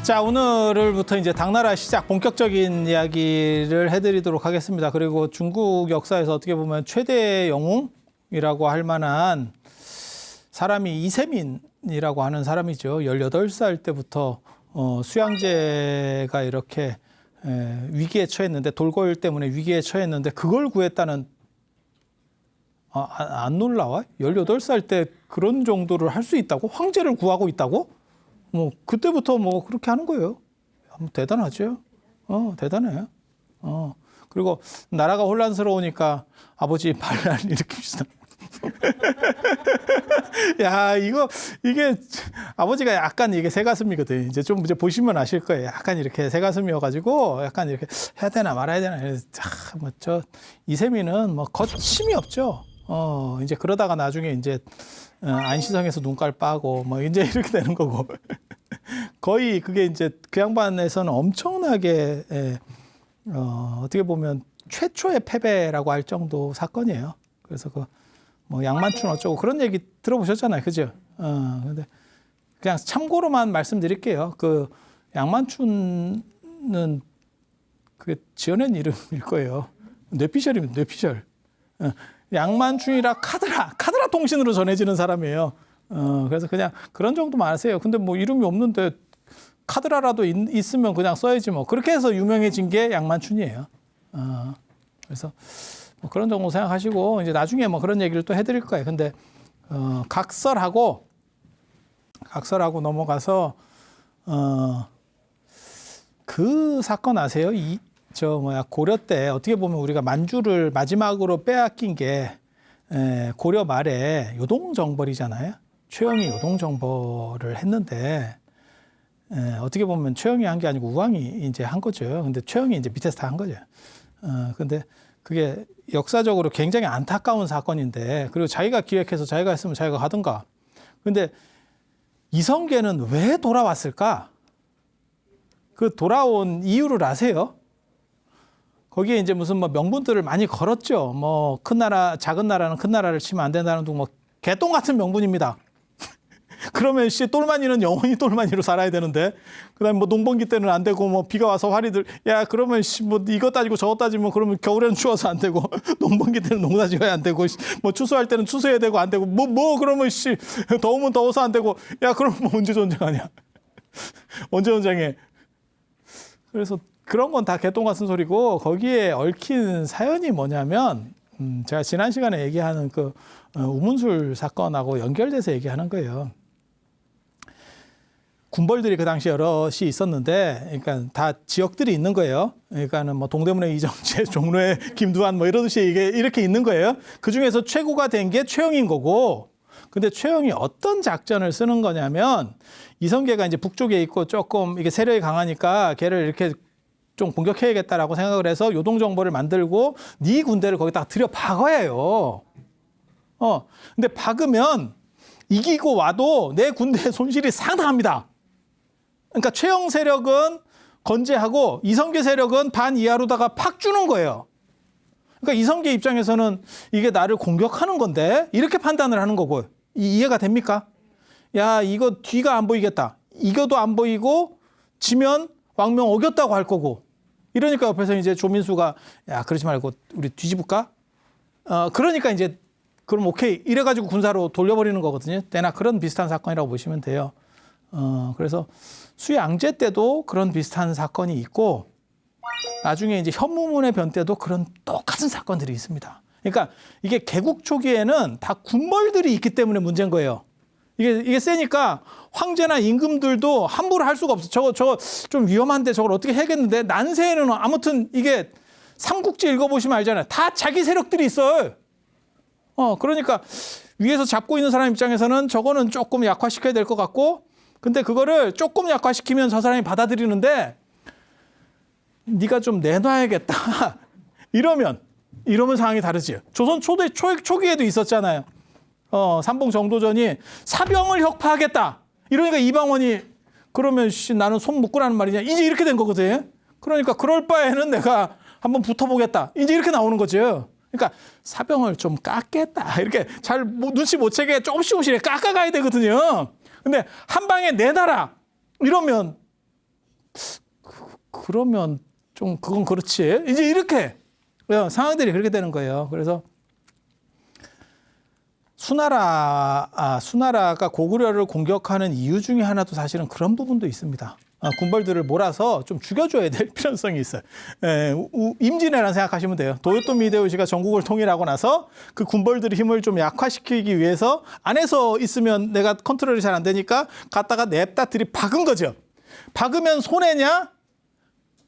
자, 오늘부터 이제 당나라 시작 본격적인 이야기를 해드리도록 하겠습니다. 그리고 중국 역사에서 어떻게 보면 최대 영웅이라고 할 만한 사람이 이세민이라고 하는 사람이죠. 18살 때부터 수양제가 이렇게 위기에 처했는데, 돌고일 때문에 위기에 처했는데 그걸 구했다는, 안 놀라워? 18살 때 그런 정도를 할 수 있다고? 황제를 구하고 있다고? 뭐 그때부터 뭐 그렇게 하는 거예요. 대단하죠. 대단해요. 그리고 나라가 혼란스러우니까 아버지 반란 일으킵시다. 야, 이게 아버지가 약간 이게 새가슴이거든. 이제 보시면 아실 거예요. 약간 이렇게 새가슴이어가지고 약간 이렇게 해야 되나 말아야 되나. 이세민은 뭐 거침이 없죠. 이제 그러다가 나중에 이제 안시성에서 눈깔 빠고 뭐 이제 이렇게 되는 거고. 거의 그게 이제 그 양반에서는 엄청나게 어떻게 보면 최초의 패배라고 할 정도 사건이에요. 그래서 뭐 양만춘 어쩌고 그런 얘기 들어보셨잖아요, 그죠? 근데 그냥 참고로만 말씀드릴게요. 그 양만춘은 그게 지어낸 이름일 거예요. 뇌피셜입니다, 뇌피셜. 양만춘이라 카드라 통신으로 전해지는 사람이에요. 그래서 그냥 그런 정도만 아세요. 근데 뭐 이름이 없는데 카드라라도 있으면 그냥 써야지 뭐. 그렇게 해서 유명해진 게 양만춘이에요. 그래서 뭐 그런 정도 생각하시고 이제 나중에 뭐 그런 얘기를 또 해드릴 거예요. 근데 각설하고 넘어가서 그 사건 아세요? 고려 때 어떻게 보면 우리가 만주를 마지막으로 빼앗긴 게 고려 말에 요동정벌이잖아요. 최영이 요동정벌을 했는데 어떻게 보면 최영이 한 게 아니고 우왕이 이제 한 거죠. 근데 최영이 이제 밑에서 다 한 거죠. 근데 그게 역사적으로 굉장히 안타까운 사건인데, 그리고 자기가 기획해서 자기가 했으면 자기가 하든가. 근데 이성계는 왜 돌아왔을까? 그 돌아온 이유를 아세요? 거기에 이제 무슨 뭐 명분들을 많이 걸었죠. 뭐 큰 나라, 작은 나라는 큰 나라를 치면 안 된다는 등 뭐 개똥 같은 명분입니다. 그러면 똘마니는 영원히 똘마니로 살아야 되는데, 그다음에 뭐 농번기 때는 안 되고, 뭐 비가 와서 화리들, 야 그러면 뭐 이거 따지고 저거 따지면 그러면 겨울에는 추워서 안 되고, 농번기 때는 농사 지어야 안 되고, 뭐 추수할 때는 추수해야 되고 안 되고, 뭐 그러면 더우면 더워서 안 되고, 야 그럼 뭐 언제 전쟁하냐? 언제 전쟁해? 그래서 그런 건 다 개똥 같은 소리고, 거기에 얽힌 사연이 뭐냐면, 제가 지난 시간에 얘기하는 그 우문술 사건하고 연결돼서 얘기하는 거예요. 군벌들이 그 당시 여럿이 있었는데, 그러니까 다 지역들이 있는 거예요. 그러니까는 뭐 동대문의 이정재, 종로의 김두한 뭐 이러듯이 이게 이렇게 있는 거예요. 그 중에서 최고가 된 게 최영인 거고, 근데 최영이 어떤 작전을 쓰는 거냐면, 이성계가 이제 북쪽에 있고 조금 이게 세력이 강하니까 걔를 이렇게 좀 공격해야겠다라고 생각을 해서 요동정벌을 만들고 네 군대를 거기다가 들여 박아요. 근데 박으면 이기고 와도 내 군대의 손실이 상당합니다. 그러니까 최영 세력은 건재하고 이성계 세력은 반 이하로다가 팍 주는 거예요. 그러니까 이성계 입장에서는 이게 나를 공격하는 건데 이렇게 판단을 하는 거고, 이해가 됩니까? 야, 이거 뒤가 안 보이겠다. 이겨도 안 보이고 지면 왕명 어겼다고 할 거고. 이러니까 옆에서 이제 조민수가 야, 그러지 말고 우리 뒤집을까? 그러니까 이제 그럼 오케이 이래가지고 군사로 돌려버리는 거거든요. 때나 그런 비슷한 사건이라고 보시면 돼요. 그래서 수양제 때도 그런 비슷한 사건이 있고, 나중에 이제 현무문의 변 때도 그런 똑같은 사건들이 있습니다. 그러니까 이게 개국 초기에는 다 군벌들이 있기 때문에 문제인 거예요. 이게 세니까 황제나 임금들도 함부로 할 수가 없어. 저거 좀 위험한데 저걸 어떻게 해야겠는데. 난세에는 아무튼 이게 삼국지 읽어보시면 알잖아요. 다 자기 세력들이 있어요. 그러니까 위에서 잡고 있는 사람 입장에서는 저거는 조금 약화시켜야 될 것 같고, 근데 그거를 조금 약화시키면 저 사람이 받아들이는데 네가 좀 내놔야겠다. 이러면 상황이 다르지. 조선 초기에도 있었잖아요. 삼봉 정도전이 사병을 혁파하겠다. 이러니까 이방원이 그러면 나는 손 묶으라는 말이냐. 이제 이렇게 된 거거든. 그러니까 그럴 바에는 내가 한번 붙어보겠다. 이제 이렇게 나오는 거죠. 그러니까 사병을 좀 깎겠다. 이렇게 잘 눈치 못 채게 조금씩 깎아가야 되거든요. 근데 한 방에 내놔라. 이러면 그러면 좀 그건 그렇지. 이제 이렇게 상황들이 그렇게 되는 거예요. 그래서 수나라가 고구려를 공격하는 이유 중에 하나도 사실은 그런 부분도 있습니다. 군벌들을 몰아서 좀 죽여줘야 될 필요성이 있어요. 임진왜란 생각하시면 돼요. 도요토미 히데요시가 전국을 통일하고 나서 그 군벌들의 힘을 좀 약화시키기 위해서 안에서 있으면 내가 컨트롤이 잘 안 되니까 갔다가 냅다 들이박은 거죠. 박으면 손해냐?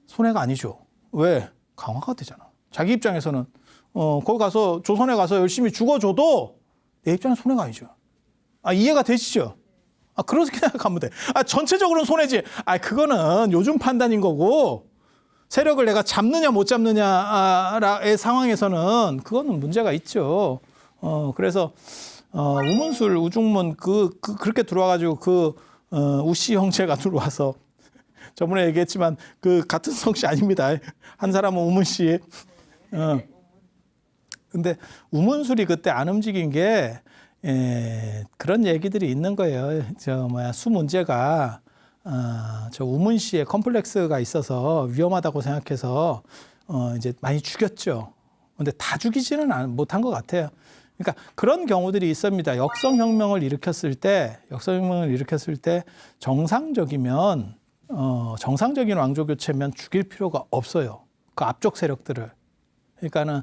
손해가 아니죠. 왜? 강화가 되잖아. 자기 입장에서는 거기 가서 조선에 가서 열심히 죽어줘도 내 입장에 손해가 아니죠. 이해가 되시죠? 그렇게 생각하면 돼. 전체적으로는 손해지. 그거는 요즘 판단인 거고, 세력을 내가 잡느냐 못 잡느냐의 상황에서는 그거는 문제가 있죠. 그래서 우문술, 우중문 그렇게 들어와가지고 우씨 형제가 들어와서 저번에 얘기했지만 같은 성씨 아닙니다. 한 사람은 우문 씨. 근데 우문술이 그때 안 움직인 게 그런 얘기들이 있는 거예요. 수 문제가 저 우문 씨의 컴플렉스가 있어서 위험하다고 생각해서 이제 많이 죽였죠. 근데 다 죽이지는 못한 것 같아요. 그러니까 그런 경우들이 있습니다. 역성혁명을 일으켰을 때 정상적인 왕조 교체면 죽일 필요가 없어요. 그 앞쪽 세력들을. 그러니까는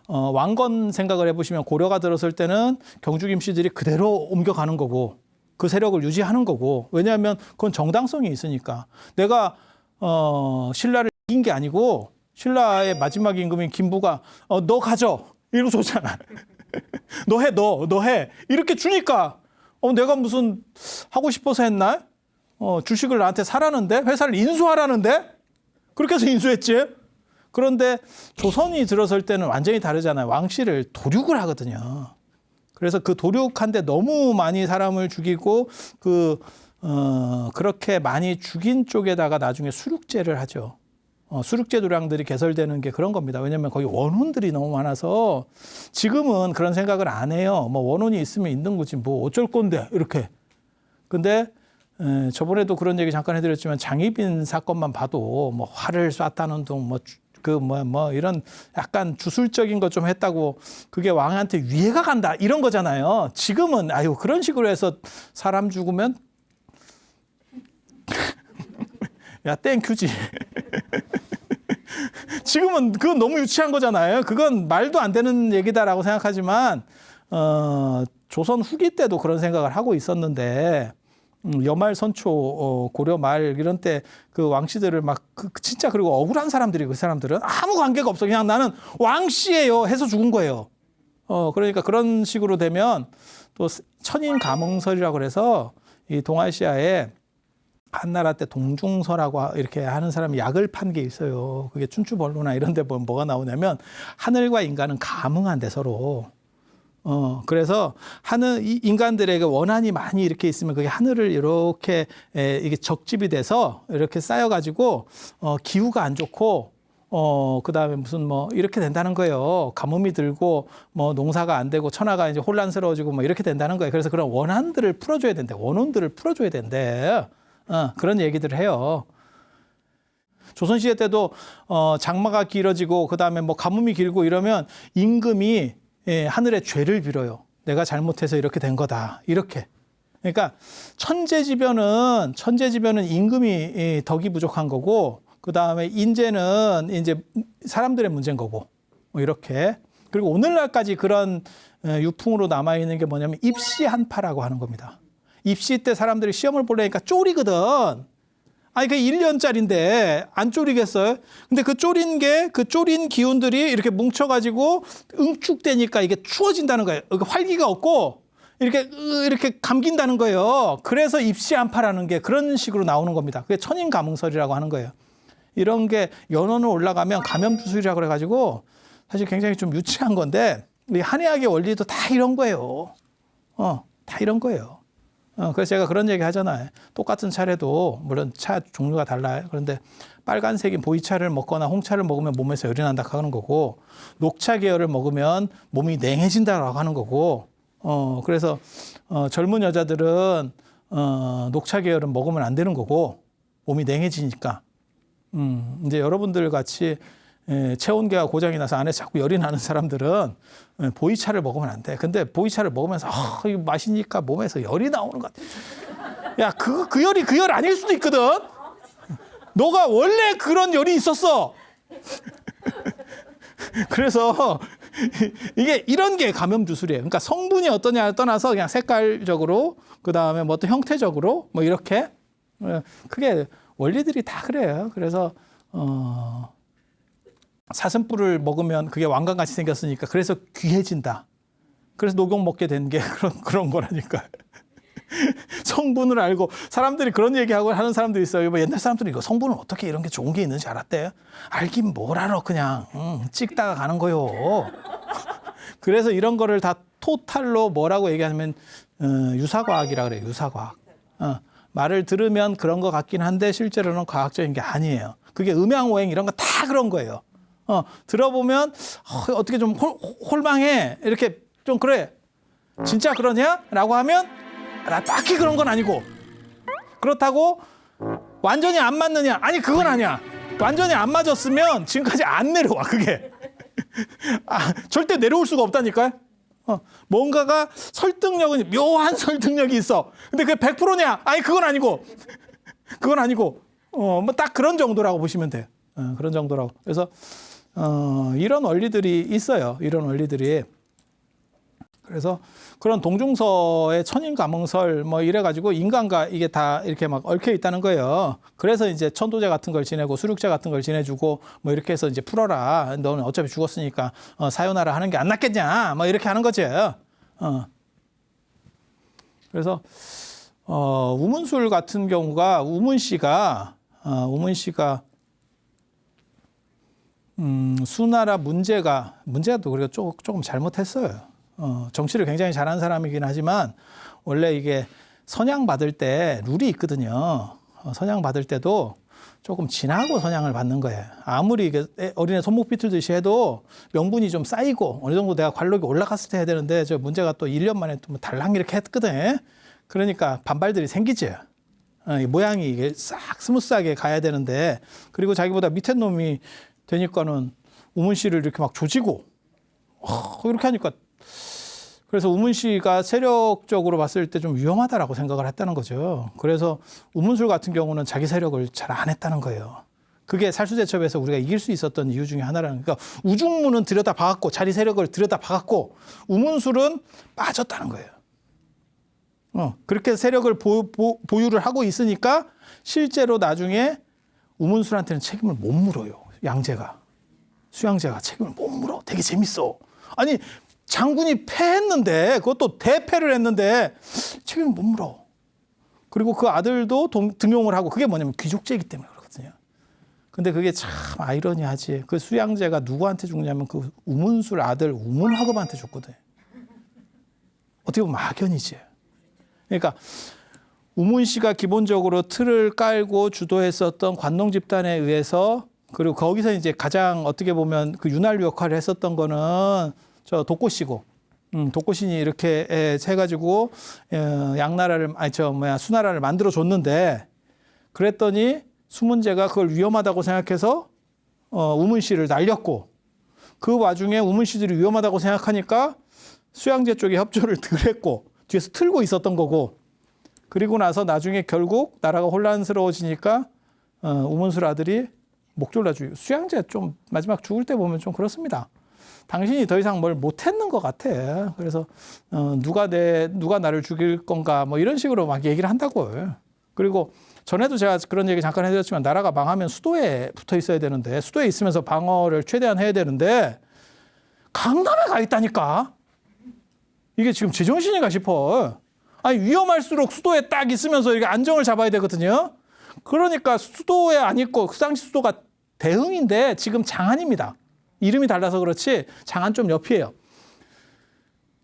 왕건 생각을 해보시면 고려가 들었을 때는 경주 김씨들이 그대로 옮겨가는 거고 그 세력을 유지하는 거고, 왜냐하면 그건 정당성이 있으니까. 내가 신라를 이긴 게 아니고 신라의 마지막 임금인 김부가 너 가져 이러고 줬잖아. 너 해 이렇게 주니까 내가 무슨 하고 싶어서 했나? 주식을 나한테 사라는데, 회사를 인수하라는데, 그렇게 해서 인수했지. 그런데 조선이 들어설 때는 완전히 다르잖아요. 왕씨를 도륙을 하거든요. 그래서 그 도륙한데 너무 많이 사람을 죽이고 그렇게 많이 죽인 쪽에다가 나중에 수륙제를 하죠. 수륙제 도량들이 개설되는 게 그런 겁니다. 왜냐하면 거기 원혼들이 너무 많아서 지금은 그런 생각을 안 해요. 원혼이 있으면 있는 거지 어쩔 건데 이렇게. 근데 저번에도 그런 얘기 잠깐 해드렸지만 장희빈 사건만 봐도 활을 쐈다는 둥 이런 약간 주술적인 것 좀 했다고 그게 왕한테 위해가 간다 이런 거잖아요. 지금은 그런 식으로 해서 사람 죽으면 야 땡큐지. 지금은 그건 너무 유치한 거잖아요. 그건 말도 안 되는 얘기다라고 생각하지만 조선 후기 때도 그런 생각을 하고 있었는데, 여말 선초 고려 말 이런 때 그 왕씨들을 진짜, 그리고 억울한 사람들이, 그 사람들은 아무 관계가 없어. 그냥 나는 왕씨예요 해서 죽은 거예요. 그러니까 그런 식으로 되면 또 천인 가몽설이라고 그래서 이 동아시아에 한나라 때 동중서라고 이렇게 하는 사람이 약을 판 게 있어요. 그게 춘추벌로나 이런 데 보면 뭐가 나오냐면 하늘과 인간은 감응한대 서로. 그래서 인간들에게 원한이 많이 이렇게 있으면 그게 하늘을 이렇게 이게 적집이 돼서 이렇게 쌓여가지고 기후가 안 좋고 그 다음에 무슨 이렇게 된다는 거예요. 가뭄이 들고 농사가 안 되고 천하가 이제 혼란스러워지고 이렇게 된다는 거예요. 그래서 그런 원한들을 풀어줘야 된대. 원혼들을 풀어줘야 된대. 그런 얘기들을 해요. 조선시대 때도 장마가 길어지고 그 다음에 가뭄이 길고 이러면 임금이 하늘의 죄를 빌어요. 내가 잘못해서 이렇게 된 거다. 이렇게. 그러니까 천재지변은 임금이 덕이 부족한 거고, 그 다음에 인재는 이제 사람들의 문제인 거고, 이렇게. 그리고 오늘날까지 그런 유풍으로 남아있는 게 뭐냐면 입시한파라고 하는 겁니다. 입시 때 사람들이 시험을 보려니까 쪼리거든. 그 1년짜리인데 안 쪼리겠어요? 근데 그 쪼린 기운들이 이렇게 뭉쳐가지고 응축되니까 이게 추워진다는 거예요. 활기가 없고 이렇게 감긴다는 거예요. 그래서 입시한파라는 게 그런 식으로 나오는 겁니다. 그게 천인가몽설이라고 하는 거예요. 이런 게 연원을 올라가면 감염주술이라고 그래가지고 사실 굉장히 좀 유치한 건데, 우리 한의학의 원리도 다 이런 거예요. 다 이런 거예요. 그래서 제가 그런 얘기 하잖아요. 똑같은 차래도 물론 차 종류가 달라요. 그런데 빨간색인 보이차를 먹거나 홍차를 먹으면 몸에서 열이 난다 하는 거고, 녹차 계열을 먹으면 몸이 냉해진다라고 하는 거고, 그래서 젊은 여자들은 녹차 계열은 먹으면 안 되는 거고, 몸이 냉해지니까. 이제 여러분들 같이 체온계가 고장이 나서 안에서 자꾸 열이 나는 사람들은 보이차를 먹으면 안 돼. 근데 보이차를 먹으면서 이거 마시니까 몸에서 열이 나오는 것 같아. 야, 그 열이 그 열 아닐 수도 있거든. 너가 원래 그런 열이 있었어. 그래서 이게 이런 게 감염 주술이에요. 그러니까 성분이 어떠냐를 떠나서 그냥 색깔적으로 그다음에 뭐 어떤 형태적으로 뭐 이렇게 그게 원리들이 다 그래요. 그래서 사슴뿔을 먹으면 그게 왕관같이 생겼으니까 그래서 귀해진다. 그래서 녹용 먹게 된 게 그런 거라니까. 성분을 알고 사람들이 그런 얘기하고 하는 사람들이 있어요. 뭐 옛날 사람들은 이거 성분은 어떻게 이런 게 좋은 게 있는지 알았대요. 알긴 뭘 알아 그냥 찍다가 가는 거요. 그래서 이런 거를 다 토탈로 뭐라고 얘기하면 유사과학이라 그래요. 유사과학. 말을 들으면 그런 것 같긴 한데 실제로는 과학적인 게 아니에요. 그게 음양오행 이런 거 다 그런 거예요. 들어보면 어떻게 좀 홀망해 이렇게 좀 그래. 진짜 그러냐? 라고 하면 나 딱히 그런 건 아니고 그렇다고 완전히 안 맞느냐? 아니 그건 아니야. 완전히 안 맞았으면 지금까지 안 내려와 그게. 절대 내려올 수가 없다니까요. 뭔가가 설득력은 묘한 설득력이 있어. 근데 그게 100%냐? 아니 그건 아니고 그건 아니고 뭐 딱 그런 정도라고 보시면 돼요. 그런 정도라고. 그래서 이런 원리들이 있어요. 이런 원리들이. 그래서 그런 동중서의 천인가몽설 뭐 이래가지고 인간과 이게 다 이렇게 막 얽혀 있다는 거예요. 그래서 이제 천도제 같은 걸 지내고 수륙제 같은 걸 지내주고 뭐 이렇게 해서 이제 풀어라. 너는 어차피 죽었으니까 사요나라 하는 게 안 낫겠냐. 뭐 이렇게 하는 거죠. 그래서 우문술 같은 경우가 우문씨가 수나라 문제가 또 우리가 조금 잘못했어요. 정치를 굉장히 잘하는 사람이긴 하지만 원래 이게 선양 받을 때 룰이 있거든요. 선양 받을 때도 조금 지나고 선양을 받는 거예요. 아무리 이게 어린애 손목 비틀듯이 해도 명분이 좀 쌓이고 어느 정도 내가 관록이 올라갔을 때 해야 되는데 저 문제가 또 1년 만에 또 달랑 이렇게 했거든. 그러니까 반발들이 생기죠. 모양이 이게 싹 스무스하게 가야 되는데 그리고 자기보다 밑에 놈이 되니까는 우문 씨를 이렇게 막 조지고 이렇게 하니까 그래서 우문 씨가 세력적으로 봤을 때 좀 위험하다라고 생각을 했다는 거죠. 그래서 우문술 같은 경우는 자기 세력을 잘 안 했다는 거예요. 그게 살수대첩에서 우리가 이길 수 있었던 이유 중에 하나라는 그러니까 우중문은 들여다 박았고 자기 세력을 들여다 박았고 우문술은 빠졌다는 거예요. 그렇게 세력을 보유를 하고 있으니까 실제로 나중에 우문술한테는 책임을 못 물어요. 양제가. 수양제가 책임을 못 물어. 되게 재밌어. 아니 장군이 패했는데 그것도 대패를 했는데 책임을 못 물어. 그리고 그 아들도 등용을 하고 그게 뭐냐면 귀족제이기 때문에 그렇거든요. 근데 그게 참 아이러니하지. 그 수양제가 누구한테 죽냐면 그 우문술 아들 우문화급한테 죽거든. 어떻게 보면 막연이지. 그러니까 우문 씨가 기본적으로 틀을 깔고 주도했었던 관농 집단에 의해서 그리고 거기서 이제 가장 어떻게 보면 그 윤활유 역할을 했었던 거는 저 독고씨고, 독고신이 이렇게 해가지고 양나라를 수나라를 만들어 줬는데 그랬더니 수문제가 그걸 위험하다고 생각해서 우문 씨를 날렸고 그 와중에 우문 씨들이 위험하다고 생각하니까 수양제 쪽에 협조를 덜 했고 뒤에서 틀고 있었던 거고 그리고 나서 나중에 결국 나라가 혼란스러워지니까 우문술 아들이 목졸라 죽이고 수양제 좀 마지막 죽을 때 보면 좀 그렇습니다. 당신이 더 이상 뭘 못했는 것 같아. 그래서 누가 나를 죽일 건가 뭐 이런 식으로 막 얘기를 한다고요. 그리고 전에도 제가 그런 얘기 잠깐 해드렸지만 나라가 망하면 수도에 붙어 있어야 되는데 수도에 있으면서 방어를 최대한 해야 되는데 강남에 가 있다니까. 이게 지금 제정신인가 싶어. 아니 위험할수록 수도에 딱 있으면서 이렇게 안정을 잡아야 되거든요. 그러니까 수도에 안 있고 그 당시 수도가 대흥인데 지금 장안입니다. 이름이 달라서 그렇지 장안 좀 옆이에요.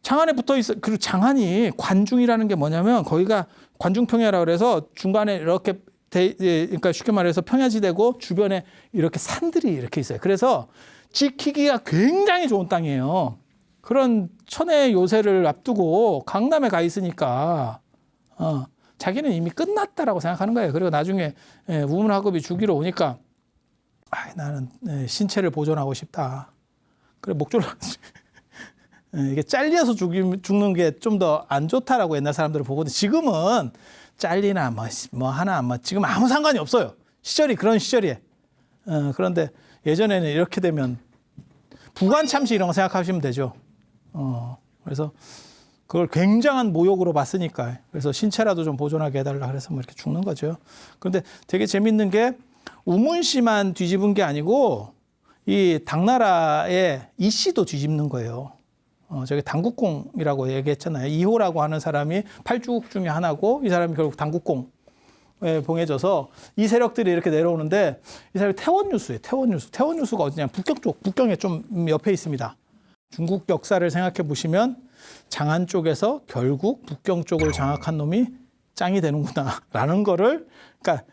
장안에 붙어 있어. 그리고 장안이 관중이라는 게 뭐냐면 거기가 관중평야라고 그래서 중간에 이렇게 그러니까 쉽게 말해서 평야지대고 주변에 이렇게 산들이 이렇게 있어요. 그래서 지키기가 굉장히 좋은 땅이에요. 그런 천의 요새를 앞두고 강남에 가 있으니까 자기는 이미 끝났다라고 생각하는 거예요. 그리고 나중에 우문화급이 죽이러 오니까 나는 신체를 보존하고 싶다. 그래 목 졸라. 이게 잘려서 죽는 게 좀 더 안 좋다라고 옛날 사람들은 보거든. 지금은 잘리나 뭐 하나 지금 아무 상관이 없어요. 시절이 그런 시절이에요. 그런데 예전에는 이렇게 되면 부관참시 이런 거 생각하시면 되죠. 그래서 그걸 굉장한 모욕으로 봤으니까. 그래서 신체라도 좀 보존하게 해달라 그래서 뭐 이렇게 죽는 거죠. 그런데 되게 재밌는 게 우문씨만 뒤집은 게 아니고 이 당나라의 이씨도 뒤집는 거예요. 저기 당국공이라고 얘기했잖아요. 이호라고 하는 사람이 팔주국 중에 하나고 이 사람이 결국 당국공에 봉해져서 이 세력들이 이렇게 내려오는데 이 사람이 태원유수예요. 태원유수가 어디냐? 북경 쪽, 북경에 좀 옆에 있습니다. 중국 역사를 생각해 보시면 장안 쪽에서 결국 북경 쪽을 장악한 놈이 짱이 되는구나라는 거를, 그러니까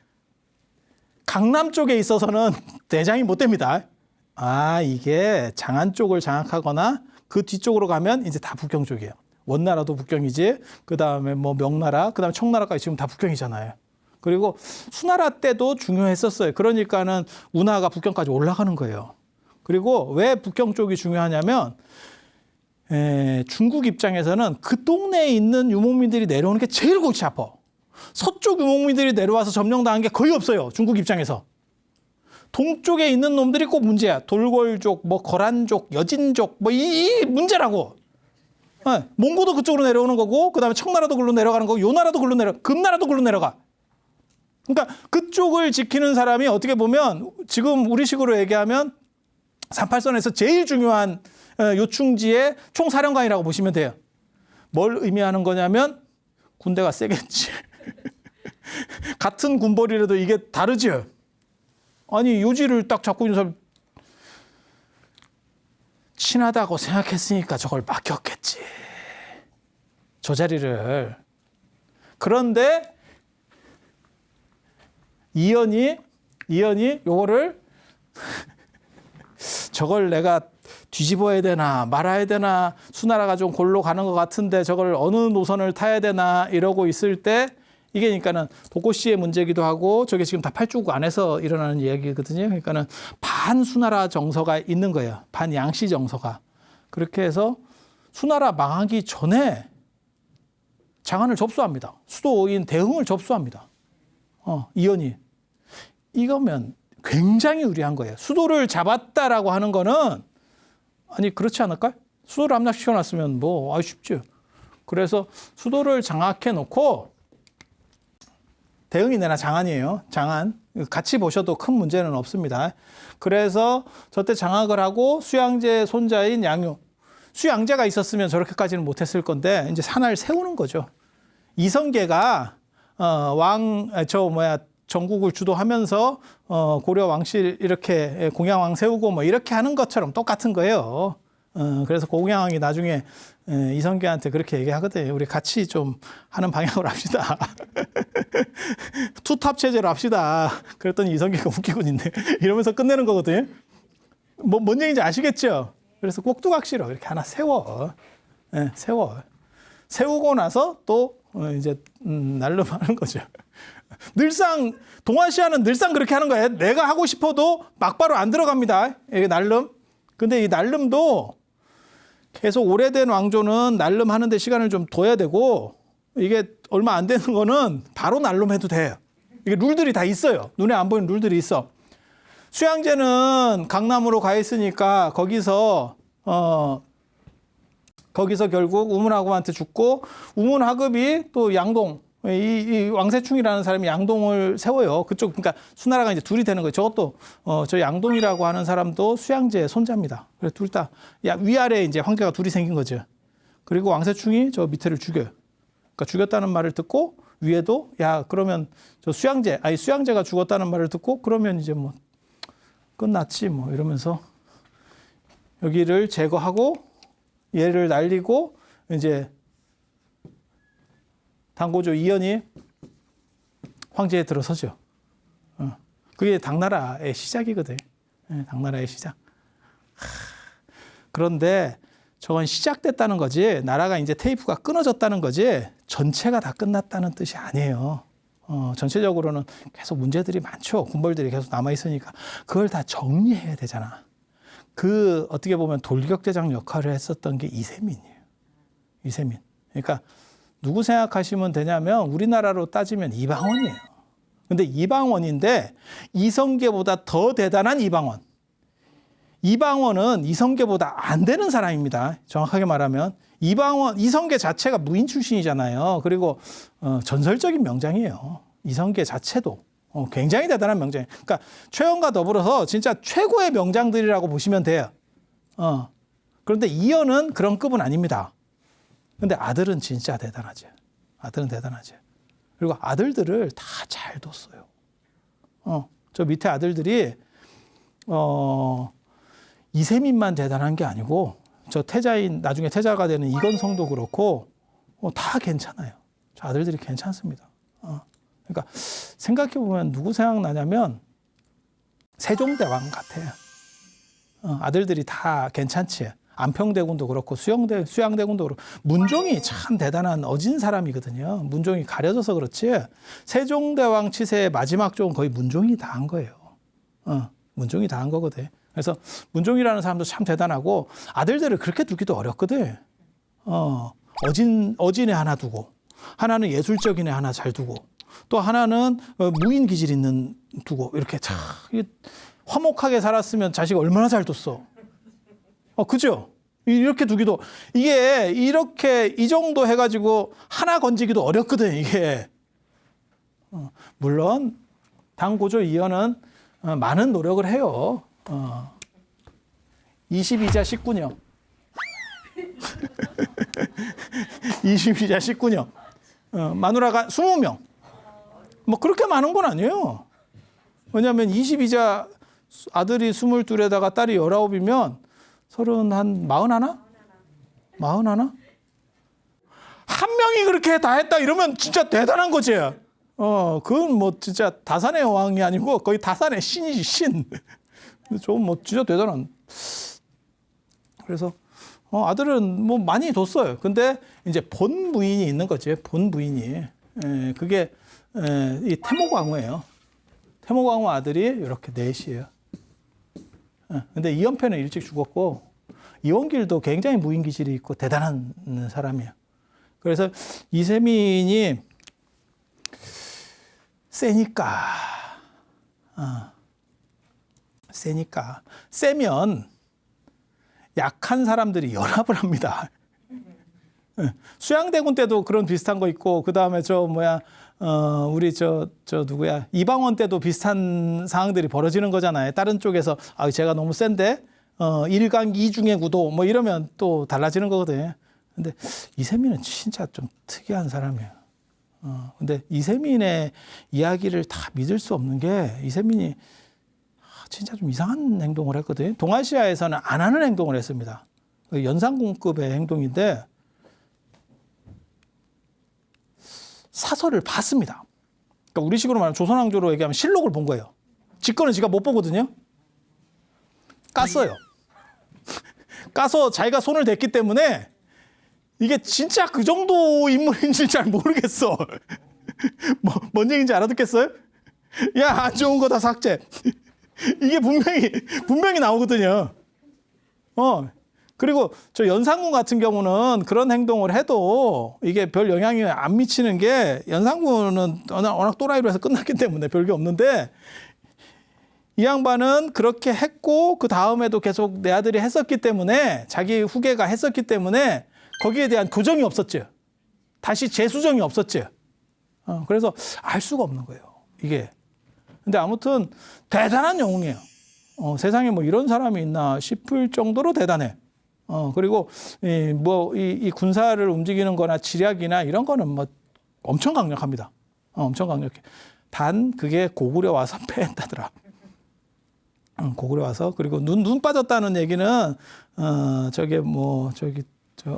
강남 쪽에 있어서는 대장이 못 됩니다. 이게 장안 쪽을 장악하거나 그 뒤쪽으로 가면 이제 다 북경 쪽이에요. 원나라도 북경이지, 그 다음에 뭐 명나라, 그 다음에 청나라까지 지금 다 북경이잖아요. 그리고 수나라 때도 중요했었어요. 그러니까는 운하가 북경까지 올라가는 거예요. 그리고 왜 북경 쪽이 중요하냐면 중국 입장에서는 그 동네에 있는 유목민들이 내려오는 게 제일 골치 아파. 서쪽 유목민들이 내려와서 점령당한 게 거의 없어요. 중국 입장에서. 동쪽에 있는 놈들이 꼭 문제야. 돌궐족, 뭐 거란족, 여진족, 뭐 이 문제라고. 몽고도 그쪽으로 내려오는 거고, 그다음에 청나라도 글로 내려가는 거고, 요나라도 글로 금나라도 글로 내려가. 그러니까 그쪽을 지키는 사람이 어떻게 보면 지금 우리식으로 얘기하면 38선에서 제일 중요한 요충지의 총사령관이라고 보시면 돼요. 뭘 의미하는 거냐면 군대가 세겠지. 같은 군벌이라도 이게 다르죠. 아니 요지를 딱 잡고 있는 사람 친하다고 생각했으니까 저걸 맡겼겠지. 저 자리를. 그런데 이연이 요거를 저걸 내가 뒤집어야 되나 말아야 되나, 수나라가 좀 골로 가는 것 같은데 저걸 어느 노선을 타야 되나 이러고 있을 때, 이게 그러니까는 도꼬시의 문제기도 하고 저게 지금 다 팔주국 안에서 일어나는 이야기거든요. 그러니까는 반수나라 정서가 있는 거예요. 반양씨 정서가. 그렇게 해서 수나라 망하기 전에 장안을 접수합니다. 수도인 대흥을 접수합니다. 이연이. 이거면 굉장히 유리한 거예요. 수도를 잡았다라고 하는 거는, 아니 그렇지 않을까요? 수도를 함락시켜놨으면 뭐 쉽죠. 그래서 수도를 장악해 놓고, 대흥이 내나 장안이에요. 장안. 같이 보셔도 큰 문제는 없습니다. 그래서 저때 장악을 하고 수양제 손자인 양유. 수양제가 있었으면 저렇게까지는 못했을 건데 이제 산을 세우는 거죠. 이성계가 전국을 주도하면서 고려 왕실 이렇게 공양왕 세우고 뭐 이렇게 하는 것처럼 똑같은 거예요. 그래서 공양왕이 나중에 이성계한테 그렇게 얘기하거든요. 우리 같이 좀 하는 방향으로 합시다. 투탑 체제로 합시다. 그랬더니 이성계가 웃기고 있네. 이러면서 끝내는 거거든요. 뭔 얘기인지 아시겠죠? 그래서 꼭두각시로 이렇게 하나 세워. 세워. 세우고 나서 또 이제 날름하는 거죠. 늘상 동아시아는 늘상 그렇게 하는 거예요. 내가 하고 싶어도 막바로 안 들어갑니다. 이게 날름. 근데 이 날름도 계속 오래된 왕조는 날름하는데 시간을 좀 둬야 되고, 이게 얼마 안 되는 거는 바로 날름해도 돼요. 이게 룰들이 다 있어요. 눈에 안 보이는 룰들이 있어. 수양제는 강남으로 가 있으니까 거기서 결국 우문하급한테 죽고, 우문하급이 또 양동, 이 왕세충이라는 사람이 양동을 세워요. 그쪽, 그러니까 수나라가 이제 둘이 되는 거예요. 저것도 저 양동이라고 하는 사람도 수양제의 손자입니다. 그래서 둘 다 위아래 이제 황제가 둘이 생긴 거죠. 그리고 왕세충이 저 밑에를 죽여요. 그러니까 죽였다는 말을 듣고 위에도 그러면 저 수양제가 죽었다는 말을 듣고 그러면 이제 뭐 끝났지 뭐 이러면서 여기를 제거하고 얘를 날리고 이제 당고조 이연이 황제에 들어서죠. 그게 당나라의 시작이거든. 당나라의 시작. 그런데 저건 시작됐다는 거지, 나라가 이제 테이프가 끊어졌다는 거지 전체가 다 끝났다는 뜻이 아니에요. 전체적으로는 계속 문제들이 많죠. 군벌들이 계속 남아있으니까. 그걸 다 정리해야 되잖아. 어떻게 보면 돌격대장 역할을 했었던 게 이세민이에요. 이세민. 그러니까 누구 생각하시면 되냐면 우리나라로 따지면 이방원이에요. 근데 이방원인데 이성계보다 더 대단한 이방원. 이방원은 이성계보다 안 되는 사람입니다. 정확하게 말하면. 이성계 자체가 무인 출신이잖아요. 그리고 전설적인 명장이에요. 이성계 자체도 굉장히 대단한 명장이에요. 그러니까 최영과 더불어서 진짜 최고의 명장들이라고 보시면 돼요. 그런데 이현은 그런 급은 아닙니다. 근데 아들은 진짜 대단하죠. 아들은 대단하죠. 그리고 아들들을 다 잘 뒀어요. 저 밑에 아들들이 이세민만 대단한 게 아니고 저 나중에 태자가 되는 이건성도 그렇고 다 괜찮아요. 저 아들들이 괜찮습니다. 그러니까 생각해 보면 누구 생각나냐면 세종대왕 같아요. 아들들이 다 괜찮지. 안평대군도 그렇고 수양대군도 그렇고 문종이 참 대단한 어진 사람이거든요. 문종이 가려져서 그렇지. 세종대왕 치세의 마지막 쪽은 거의 문종이 다 한 거예요. 문종이 다 한 거거든. 그래서 문종이라는 사람도 참 대단하고 아들들을 그렇게 두기도 어렵거든. 어진애 하나 두고 하나는 예술적인 애 하나 잘 두고 또 하나는 무인 기질 있는 두고 이렇게 참 화목하게 살았으면 자식 얼마나 잘 뒀어. 그죠? 이렇게 두기도 이게 이렇게 이 정도 해가지고 하나 건지기도 어렵거든 이게. 물론 당고조 이현은 많은 노력을 해요. 22자 19녀. 22자 19녀. 마누라가 20명. 뭐 그렇게 많은 건 아니에요. 왜냐하면 22자 아들이 22에다가 딸이 19이면 41? 41? 한 명이 그렇게 다 했다 이러면 진짜 대단한 거지. 그건 뭐 진짜 다산의 왕이 아니고 거의 다산의 신이지, 신. 좀 뭐 진짜 대단한. 그래서 아들은 뭐 많이 뒀어요. 근데 이제 본 부인이 있는 거지. 본 부인이. 그게 이 태모광후예요. 태모광후 아들이 이렇게 넷이에요. 근데 이연패는 일찍 죽었고 이원길도 굉장히 무인 기질이 있고 대단한 사람이에요. 그래서 이세민이 세면 약한 사람들이 연합을 합니다. 수양대군 때도 그런 비슷한 거 있고 그 다음에 우리 누구야 이방원 때도 비슷한 상황들이 벌어지는 거잖아요. 다른 쪽에서 제가 너무 센데 1강 2중의 구도 뭐 이러면 또 달라지는 거거든요. 근데 이세민은 진짜 좀 특이한 사람이에요. 근데 이세민의 이야기를 다 믿을 수 없는 게 이세민이 진짜 좀 이상한 행동을 했거든요. 동아시아에서는 안 하는 행동을 했습니다. 연산군급의 행동인데 사설을 봤습니다. 그러니까 우리식으로 말하면 조선왕조로 얘기하면 실록을 본 거예요. 직권은 지가 못 보거든요. 깠어요. 까서 자기가 손을 댔기 때문에 이게 진짜 그 정도 인물인지 잘 모르겠어. 뭔 얘기인지 알아듣겠어요? 야, 안 좋은 거 다 삭제. 이게 분명히 나오거든요. 그리고 저 연산군 같은 경우는 그런 행동을 해도 이게 별 영향이 안 미치는 게 연산군은 워낙 또라이로 해서 끝났기 때문에 별게 없는데 이 양반은 그렇게 했고 그 다음에도 계속 내 아들이 했었기 때문에 자기 후계가 했었기 때문에 거기에 대한 교정이 없었죠. 다시 재수정이 없었죠. 그래서 알 수가 없는 거예요. 이게. 근데 아무튼 대단한 영웅이에요. 세상에 뭐 이런 사람이 있나 싶을 정도로 대단해. 그리고 이 군사를 움직이는 거나 지략이나 이런 거는 뭐 엄청 강력합니다. 엄청 강력해. 단 그게 고구려 와서 패했다더라. 고구려 와서. 그리고 눈 빠졌다는 얘기는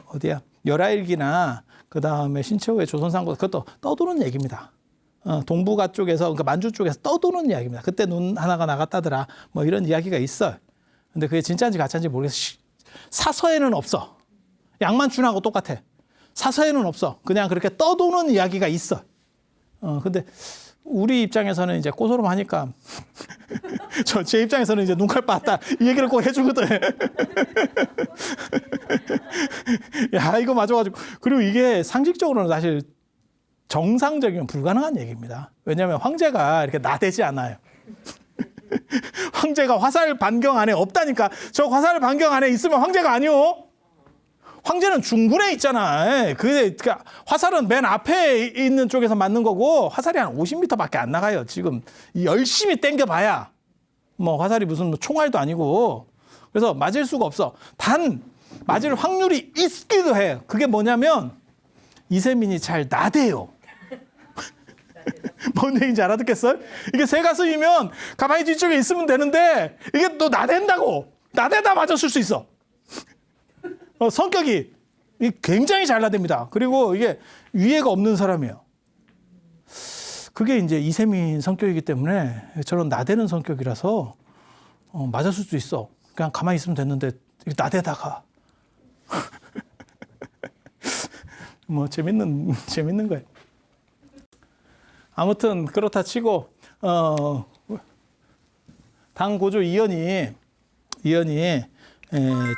어디야 열하일기나 그 다음에 신채호의 조선상국 그것도 떠도는 얘기입니다. 동북아 쪽에서 그러니까 만주 쪽에서 떠도는 이야기입니다. 그때 눈 하나가 나갔다더라. 뭐 이런 이야기가 있어. 근데 그게 진짜인지 가짜인지 모르겠어. 사서에는 없어. 양만춘하고 똑같아. 사서에는 없어. 그냥 그렇게 떠도는 이야기가 있어. 근데 우리 입장에서는 이제 꼬소름 하니까 제 입장에서는 이제 눈깔 빠았다 이 얘기를 꼭 해주거든. 야, 이거 맞아가지고. 그리고 이게 상식적으로는 사실 정상적이면 불가능한 얘기입니다. 왜냐하면 황제가 이렇게 나대지 않아요. 황제가 화살 반경 안에 없다니까. 저 화살 반경 안에 있으면 황제가 아니오. 황제는 중군에 있잖아. 그러니까 화살은 맨 앞에 있는 쪽에서 맞는 거고 화살이 한 50m밖에 안 나가요. 지금 열심히 당겨봐야 뭐 화살이 무슨 뭐 총알도 아니고. 그래서 맞을 수가 없어. 단 맞을 확률이 있기도 해요. 그게 뭐냐면 이세민이 잘 나대요. 뭔 얘기인지 알아듣겠어요? 이게 새 가슴이면 가만히 뒤쪽에 있으면 되는데 이게 또 나댄다고. 나대다 맞았을 수 있어. 성격이 굉장히 잘 나댑니다. 그리고 이게 위해가 없는 사람이에요. 그게 이제 이세민 성격이기 때문에 저런 나대는 성격이라서 맞았을 수도 있어. 그냥 가만히 있으면 됐는데 나대다가 뭐 재밌는 거예요. 아무튼 그렇다 치고 당 고조 이연이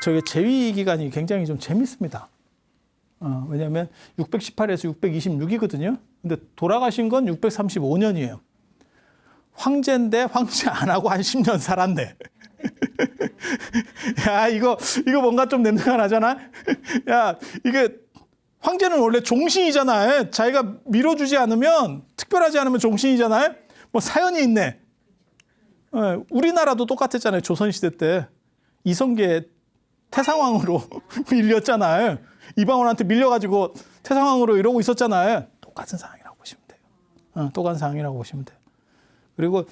저게 재위 기간이 굉장히 좀 재밌습니다. 왜냐하면 618에서 626이거든요. 근데 돌아가신 건 635년이에요. 황제인데 황제 안 하고 한 10년 살았네. 야, 이거 뭔가 좀 냄새가 나잖아. 야, 이게 황제는 원래 종신이잖아요. 자기가 밀어주지 않으면, 특별하지 않으면 종신이잖아요. 뭐 사연이 있네. 우리나라도 똑같았잖아요. 조선시대 때. 이성계 태상왕으로 밀렸잖아요. 이방원한테 밀려가지고 태상왕으로 이러고 있었잖아요. 똑같은 상황이라고 보시면 돼요. 똑같은 상황이라고 보시면 돼요. 그리고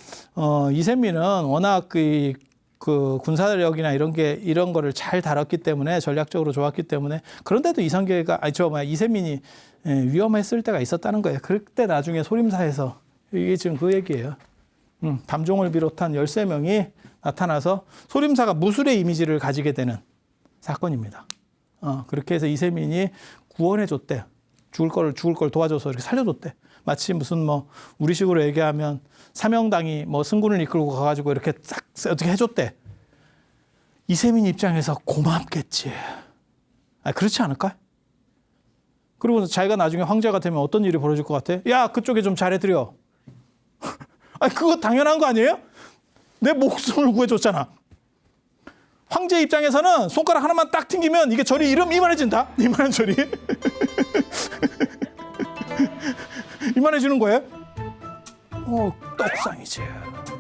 이세민은 워낙 그 군사력이나 이런 거를 잘 다뤘기 때문에 전략적으로 좋았기 때문에 그런데도 이세민이 위험했을 때가 있었다는 거예요. 그때 나중에 소림사에서 이게 지금 그 얘기예요. 담종을 비롯한 13명이 나타나서 소림사가 무술의 이미지를 가지게 되는 사건입니다. 그렇게 해서 이세민이 구원해 줬대. 죽을 걸 도와줘서 이렇게 살려줬대. 마치 무슨 뭐 우리식으로 얘기하면 사명당이 뭐 승군을 이끌고 가가지고 이렇게 싹 어떻게 해줬대. 이세민 입장에서 고맙겠지. 그렇지 않을까? 그리고 자기가 나중에 황제가 되면 어떤 일이 벌어질 것 같아? 야, 그쪽에 좀 잘해드려. 그거 당연한 거 아니에요? 내 목숨을 구해줬잖아. 황제 입장에서는 손가락 하나만 딱 튕기면 이게 절이 이만해진다. 이만한 절이. 이만해지는 거예요? 떡상이지.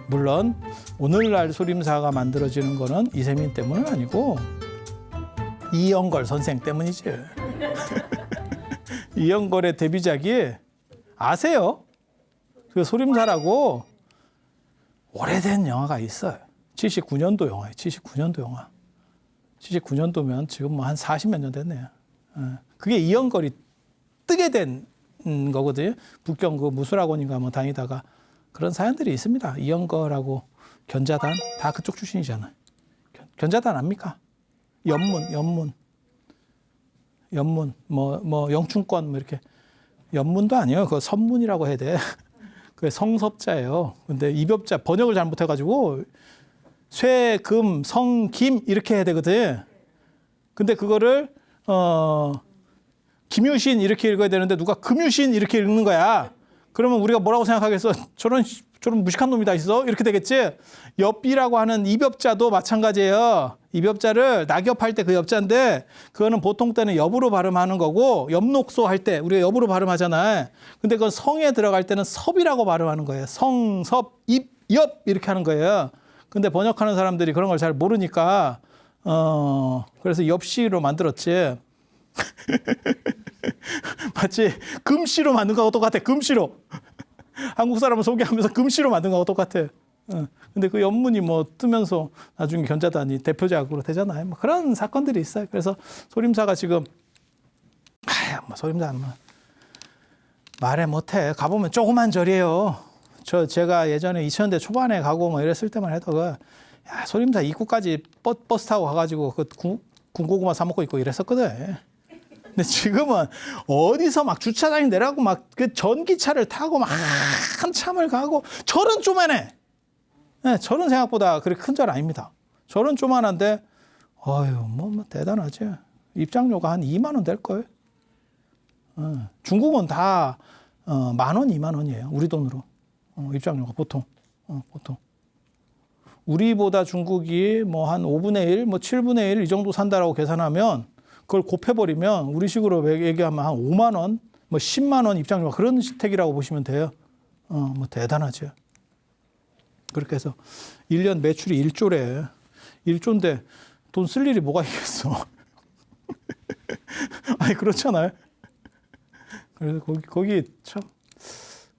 물론 오늘날 소림사가 만들어지는 거는 이세민 때문은 아니고 이영걸 선생 때문이지. 이영걸의 데뷔작이 아세요? 그 소림사라고 오래된 영화가 있어요. 79년도 영화예요. 79년도 영화. 79년도면 지금 뭐 한 40몇 년 됐네요. 그게 이영걸이 뜨게 된 거거든요. 북경 그 무술학원인가 뭐 다니다가 그런 사연들이 있습니다. 이영걸하고 견자단 다 그쪽 출신이잖아요. 견자단 압니까? 연문 뭐 영춘권 뭐 이렇게 연문도 아니에요. 그거 선문이라고 해야 돼. 그 성섭자예요. 근데 입엽자 번역을 잘못해가지고 쇠, 금, 성, 김 이렇게 해야 되거든. 근데 그거를 김유신 이렇게 읽어야 되는데 누가 금유신 이렇게 읽는 거야. 그러면 우리가 뭐라고 생각하겠어? 저런 무식한 놈이 다 있어? 이렇게 되겠지? 엽이라고 하는 입엽자도 마찬가지예요. 입엽자를 낙엽할 때 그 엽자인데 그거는 보통 때는 엽으로 발음하는 거고 엽록소 할 때 우리가 엽으로 발음하잖아요. 근데 그건 성에 들어갈 때는 섭이라고 발음하는 거예요. 성, 섭, 입, 엽 이렇게 하는 거예요. 근데 번역하는 사람들이 그런 걸 잘 모르니까 그래서 엽시로 만들었지. 마치 금시로 만든 거하고 똑같아. 금시로. 한국 사람을 소개하면서 금시로 만든 거하고 똑같아. 근데 그 연문이 뭐 뜨면서 나중에 견자단이 대표작으로 되잖아요. 뭐 그런 사건들이 있어요. 그래서 소림사가 지금 뭐 소림사 뭐 말해 못해. 가보면 조그만 절이에요. 제가 예전에 2000년대 초반에 가고 뭐 이랬을 때만 해도 소림사 입구까지 버스 타고 가가지고 그 군고구마 사 먹고 있고 이랬었거든. 근데 지금은 어디서 막 주차장에 내라고 막 그 전기차를 타고 막 한참을 가고 절은 쪼매네. 네, 절은 생각보다 그렇게 큰 절 아닙니다. 절은 쪼만한데 어휴 뭐 대단하지. 입장료가 한 2만 원 될 거예요. 중국은 다 10,000원, 2만 원이에요. 우리 돈으로. 입장료가 보통. 보통. 우리보다 중국이 뭐 한 5분의 1, 뭐 7분의 1 이 정도 산다라고 계산하면 그걸 곱해버리면 우리식으로 얘기하면 한 5만 원, 뭐 10만 원 입장료가 그런 혜택이라고 보시면 돼요. 뭐 대단하죠. 그렇게 해서 1년 매출이 1조래. 1조인데 돈 쓸 일이 뭐가 있겠어. 아니, 그렇잖아요. 그래서 거기 참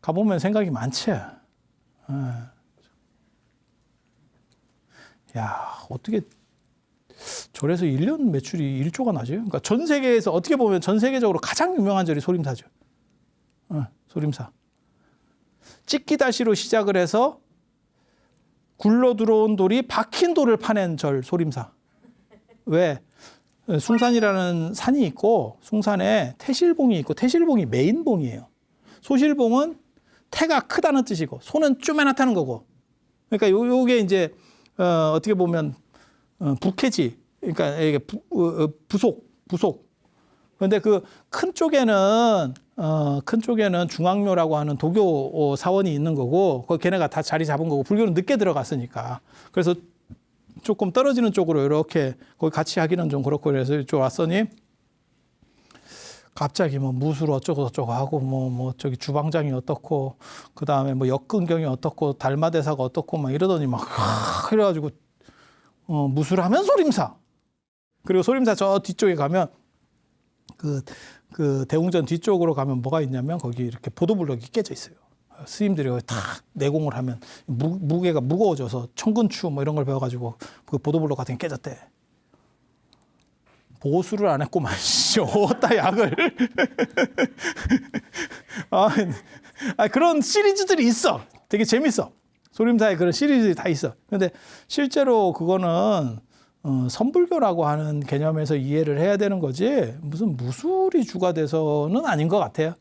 가보면 생각이 많지. 야, 어떻게 절에서 1년 매출이 1조가 나죠? 그러니까 전 세계에서 어떻게 보면 전 세계적으로 가장 유명한 절이 소림사죠. 소림사. 찍기다시로 시작을 해서 굴러 들어온 돌이 박힌 돌을 파낸 절 소림사. 왜? 숭산이라는 산이 있고 숭산에 태실봉이 있고 태실봉이 메인봉이에요. 소실봉은 태가 크다는 뜻이고 소는 쪼매나타는 거고. 그러니까 요게 이제 어떻게 보면 북해지. 그러니까 이게 부속. 그런데 그 큰 쪽에는 중앙묘라고 하는 도교 사원이 있는 거고, 걔네가 다 자리 잡은 거고, 불교는 늦게 들어갔으니까. 그래서 조금 떨어지는 쪽으로 이렇게 거기 같이 하기는 좀 그렇고, 그래서 이쪽 왔더니 갑자기 뭐 무술 어쩌고 저쩌고 하고 뭐 저기 주방장이 어떻고, 그 다음에 뭐 역근경이 어떻고, 달마대사가 어떻고 막 이러더니 막 그래가지고 무술하면 소림사. 그리고 소림사 저 뒤쪽에 가면 그 대웅전 뒤쪽으로 가면 뭐가 있냐면 거기 이렇게 보도블럭이 깨져 있어요. 스님들이 다 내공을 하면 무게가 무거워져서 천근추 뭐 이런 걸 배워가지고 그 보도블럭 같은 게 깨졌대. 보수를 안 했구만. 어따 약을. 그런 시리즈들이 있어. 되게 재밌어. 소림사에 그런 시리즈들이 다 있어. 근데 실제로 그거는 선불교라고 하는 개념에서 이해를 해야 되는 거지 무슨 무술이 주가 돼서는 아닌 것 같아요.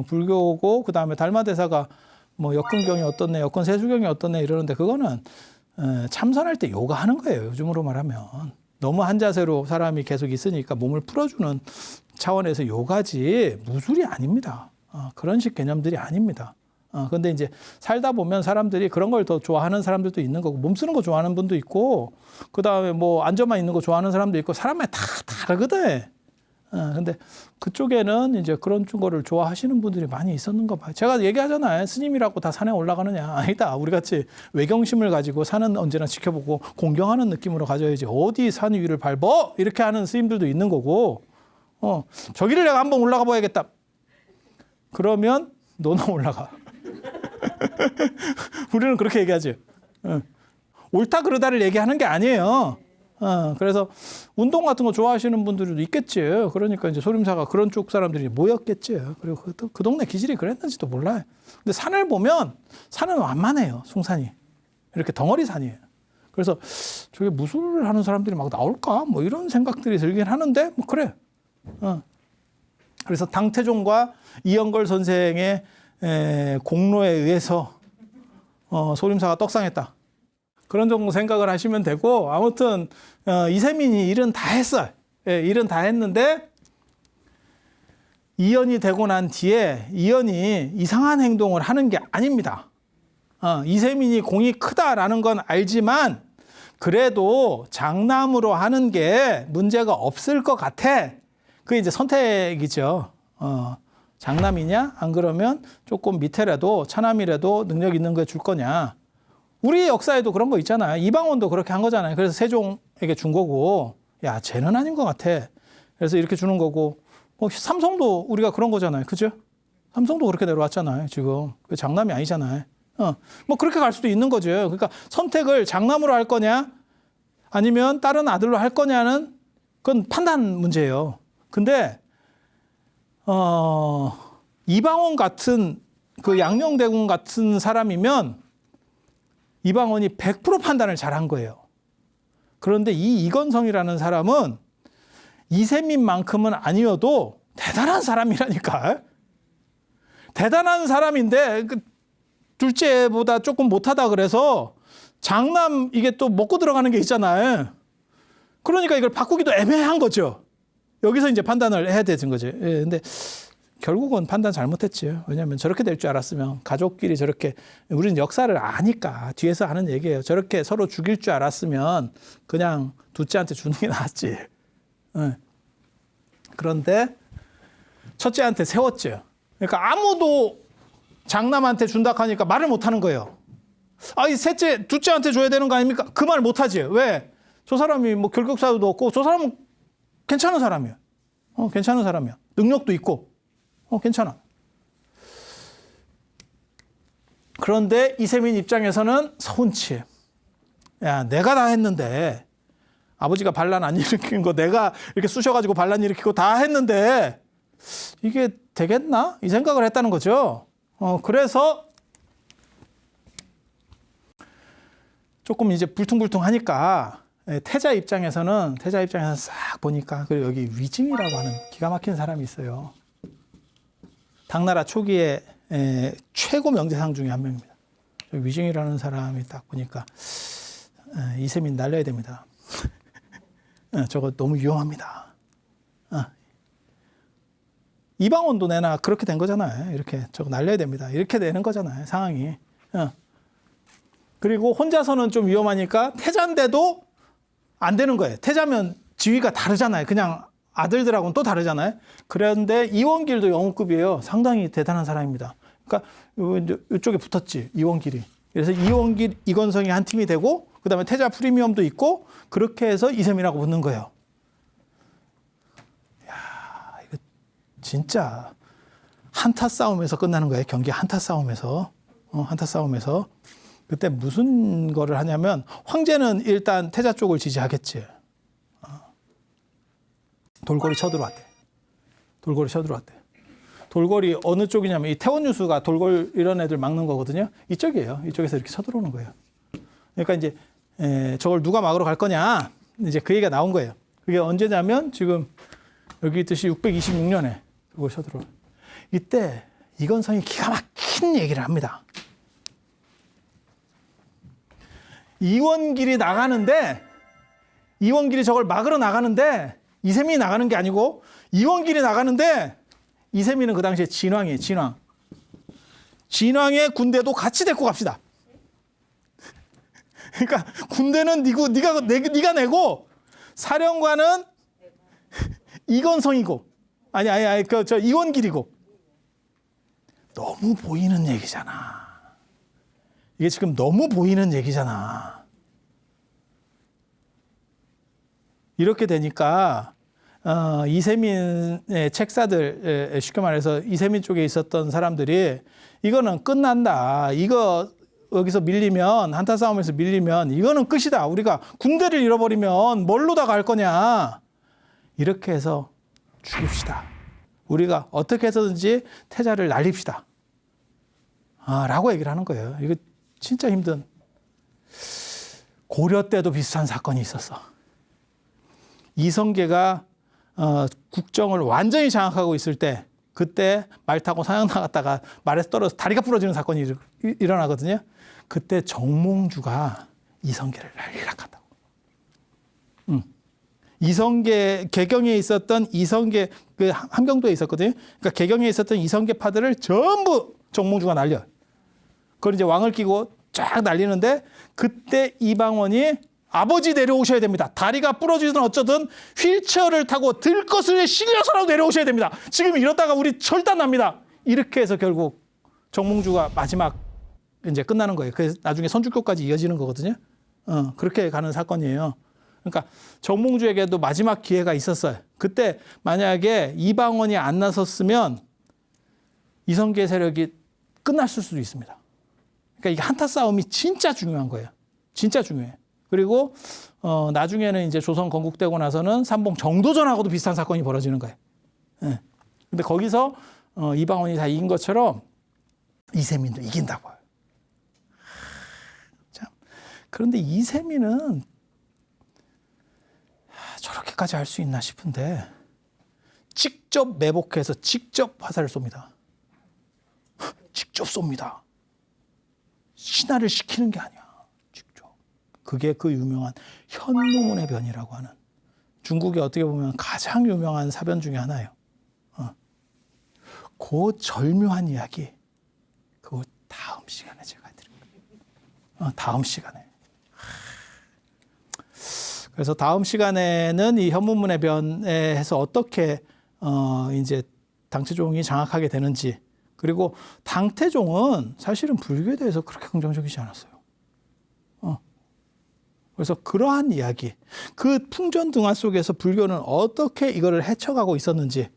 불교고 그 다음에 달마대사가 뭐 역근경이 어떻네, 역근세수경이 어떻네 이러는데 그거는 참선할 때 요가 하는 거예요. 요즘으로 말하면 너무 한 자세로 사람이 계속 있으니까 몸을 풀어주는 차원에서 요가지 무술이 아닙니다. 그런 식 개념들이 아닙니다. 근데 이제 살다 보면 사람들이 그런 걸 더 좋아하는 사람들도 있는 거고, 몸 쓰는 거 좋아하는 분도 있고, 그 다음에 뭐 앉아만 있는 거 좋아하는 사람도 있고, 사람마다 다 다르거든. 근데 그쪽에는 이제 그런 거를 좋아하시는 분들이 많이 있었는가 봐요. 제가 얘기하잖아요. 스님이라고 다 산에 올라가느냐. 아니다. 우리 같이 외경심을 가지고 산은 언제나 지켜보고 공경하는 느낌으로 가져야지. 어디 산 위를 밟어? 이렇게 하는 스님들도 있는 거고, 저기를 내가 한번 올라가 봐야겠다. 그러면 너는 올라가. 우리는 그렇게 얘기하지. 옳다 그르다를 얘기하는 게 아니에요. 그래서 운동 같은 거 좋아하시는 분들도 있겠지. 그러니까 이제 소림사가 그런 쪽 사람들이 모였겠지. 그리고 그 동네 기질이 그랬는지도 몰라요. 근데 산을 보면 산은 완만해요. 숭산이 이렇게 덩어리 산이에요. 그래서 저게 무술을 하는 사람들이 막 나올까? 뭐 이런 생각들이 들긴 하는데 뭐 그래. 그래서 당태종과 이영걸 선생의 공로에 의해서 소림사가 떡상했다. 그런 정도 생각을 하시면 되고, 아무튼 이세민이 일은 다 했어요. 일은 다 했는데 이연이 되고 난 뒤에 이연이 이상한 행동을 하는 게 아닙니다. 이세민이 공이 크다라는 건 알지만 그래도 장남으로 하는 게 문제가 없을 것 같아. 그게 이제 선택이죠. 장남이냐? 안 그러면 조금 밑에라도 차남이라도 능력 있는 거 줄 거냐? 우리 역사에도 그런 거 있잖아요. 이방원도 그렇게 한 거잖아요. 그래서 세종에게 준 거고, 야, 쟤는 아닌 것 같아. 그래서 이렇게 주는 거고, 뭐 삼성도 우리가 그런 거잖아요. 그죠? 삼성도 그렇게 내려왔잖아요. 지금 장남이 아니잖아요. 뭐 그렇게 갈 수도 있는 거죠. 그러니까 선택을 장남으로 할 거냐, 아니면 다른 아들로 할 거냐는 그건 판단 문제예요. 근데 이방원 같은 그 양녕대군 같은 사람이면 이방원이 100% 판단을 잘한 거예요. 그런데 이 이건성이라는 사람은 이세민만큼은 아니어도 대단한 사람이라니까. 대단한 사람인데 둘째보다 조금 못하다 그래서 장남 이게 또 먹고 들어가는 게 있잖아요. 그러니까 이걸 바꾸기도 애매한 거죠. 여기서 이제 판단을 해야 되는 거죠. 예, 근데 결국은 판단 잘못했지. 왜냐하면 저렇게 될 줄 알았으면 가족끼리 저렇게, 우리는 역사를 아니까 뒤에서 하는 얘기예요. 저렇게 서로 죽일 줄 알았으면 그냥 둘째한테 주는 게 나았지. 예. 그런데 첫째한테 세웠죠. 그러니까 아무도 장남한테 준다 하니까 말을 못 하는 거예요. 이 셋째, 둘째한테 줘야 되는 거 아닙니까? 그 말 못 하지. 왜? 저 사람이 뭐 결격사유도 없고 저 사람은 괜찮은 사람이야. 괜찮은 사람이야. 능력도 있고. 괜찮아. 그런데 이세민 입장에서는 서운치. 야, 내가 다 했는데 아버지가 반란 안 일으킨 거 내가 이렇게 쑤셔가지고 반란 일으키고 다 했는데 이게 되겠나? 이 생각을 했다는 거죠. 그래서 조금 이제 불퉁불퉁하니까 태자 입장에서는 싹 보니까 그리고 여기 위증이라고 하는 기가 막힌 사람이 있어요. 당나라 초기에 최고 명재상 중에 한 명입니다. 위증이라는 사람이 딱 보니까 이세민 날려야 됩니다. 저거 너무 위험합니다. 이방원도 내나 그렇게 된 거잖아요. 이렇게 저거 날려야 됩니다. 이렇게 되는 거잖아요. 상황이. 그리고 혼자서는 좀 위험하니까 태자인데도 안 되는 거예요. 태자면 지위가 다르잖아요. 그냥 아들들하고는 또 다르잖아요. 그런데 이원길도 영웅급이에요. 상당히 대단한 사람입니다. 그러니까 이쪽에 붙었지, 이원길이. 그래서 이원길, 이건성이 한 팀이 되고 그다음에 태자 프리미엄도 있고 그렇게 해서 이세민하고 붙는 거예요. 야, 이거 진짜 한타 싸움에서 끝나는 거예요. 경기 한타 싸움에서. 한타 싸움에서. 그때 무슨 거를 하냐면 황제는 일단 태자 쪽을 지지하겠지. 돌고래 쳐들어왔대. 돌고래 어느 쪽이냐면 이 태원유수가 돌골 이런 애들 막는 거거든요. 이쪽이에요. 이쪽에서 이렇게 쳐들어오는 거예요. 그러니까 이제 저걸 누가 막으러 갈 거냐. 이제 그 얘기가 나온 거예요. 그게 언제냐면 지금 여기 있듯이 626년에 그걸 쳐들어와요. 이때 이건성이 기가 막힌 얘기를 합니다. 이원길이 저걸 막으러 나가는데 이세민이 나가는 게 아니고 이원길이 나가는데 이세민은 그 당시에 진왕이에요. 진왕의 군대도 같이 데리고 갑시다. 그러니까 군대는 네가 내고 사령관은 이건성이고 저 이원길이고. 너무 보이는 얘기잖아. 이게 지금 너무 보이는 얘기잖아. 이렇게 되니까 이세민의 책사들, 쉽게 말해서 이세민 쪽에 있었던 사람들이 이거는 끝난다. 이거 여기서 밀리면, 한타 싸움에서 밀리면 이거는 끝이다. 우리가 군대를 잃어버리면 뭘로다 갈 거냐. 이렇게 해서 죽입시다. 우리가 어떻게 해서든지 태자를 날립시다. 라고 얘기를 하는 거예요. 이거 진짜 힘든. 고려 때도 비슷한 사건이 있었어. 이성계가 국정을 완전히 장악하고 있을 때 그때 말 타고 사냥 나갔다가 말에서 떨어져서 다리가 부러지는 사건이 일어나거든요. 그때 정몽주가 이성계를 날리락한다고. 이성계 개경에 있었던 이성계 그 함경도에 있었거든요. 그러니까 개경에 있었던 이성계파들을 전부 정몽주가 날려. 그걸 이제 왕을 끼고 쫙 날리는데 그때 이방원이 아버지 내려오셔야 됩니다. 다리가 부러지든 어쩌든 휠체어를 타고 들것을 실려서라도 내려오셔야 됩니다. 지금 이러다가 우리 철단 납니다. 이렇게 해서 결국 정몽주가 마지막 이제 끝나는 거예요. 그래서 나중에 선주교까지 이어지는 거거든요. 그렇게 가는 사건이에요. 그러니까 정몽주에게도 마지막 기회가 있었어요. 그때 만약에 이방원이 안 나섰으면 이성계 세력이 끝났을 수도 있습니다. 그러니까 이게 한타 싸움이 진짜 중요한 거예요. 진짜 중요해. 그리고 나중에는 이제 조선 건국되고 나서는 삼봉 정도전하고도 비슷한 사건이 벌어지는 거예요. 예. 근데 거기서 이방원이 다 이긴 것처럼 이세민도 이긴다고 해요. 참. 그런데 이세민은 저렇게 그렇게까지 할 수 있나 싶은데 직접 매복해서 직접 화살을 쏩니다. 직접 쏩니다. 신하를 시키는 게 아니야. 직접. 그게 그 유명한 현무문의 변이라고 하는 중국의 어떻게 보면 가장 유명한 사변 중에 하나예요. 그 절묘한 이야기 그거 다음 시간에 제가 드릴게요. 다음 시간에. 그래서 다음 시간에는 이 현무문의 변에 해서 어떻게 이제 당태종이 장악하게 되는지, 그리고 당태종은 사실은 불교에 대해서 그렇게 긍정적이지 않았어요. 그래서 그러한 이야기, 그 풍전등화 속에서 불교는 어떻게 이거를 헤쳐가고 있었는지,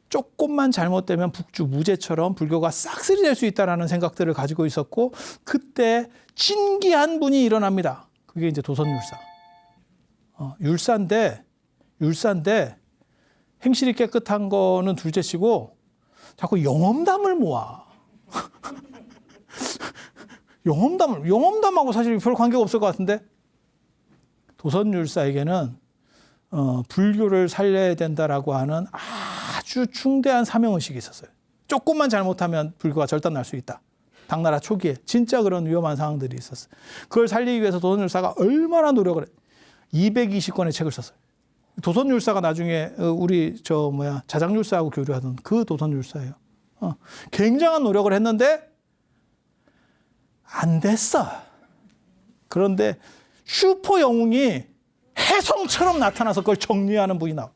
조금만 잘못되면 북주 무제처럼 불교가 싹쓸이 될 수 있다는 생각들을 가지고 있었고, 그때 진기한 분이 일어납니다. 그게 이제 도선율사. 율사인데 행실이 깨끗한 거는 둘째치고 자꾸 영험담을 모아. 영험담하고 사실 별 관계가 없을 것 같은데, 도선율사에게는 불교를 살려야 된다라고 하는 아주 중대한 사명의식이 있었어요. 조금만 잘못하면 불교가 절단날 수 있다. 당나라 초기에 진짜 그런 위험한 상황들이 있었어요. 그걸 살리기 위해서 도선율사가 얼마나 노력을 했어요. 220권의 책을 썼어요. 도선율사가 나중에 우리 자장율사하고 교류하던 그 도선율사예요. 굉장한 노력을 했는데 안 됐어. 그런데 슈퍼 영웅이 혜성처럼 나타나서 그걸 정리하는 분이 나와요.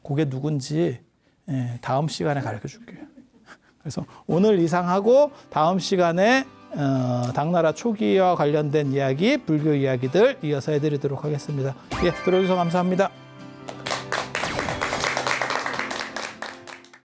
그게 누군지 다음 시간에 가르쳐 줄게요. 그래서 오늘 이상하고 다음 시간에 당나라 초기와 관련된 이야기, 불교 이야기들 이어서 해드리도록 하겠습니다. 예, 들어주셔서 감사합니다.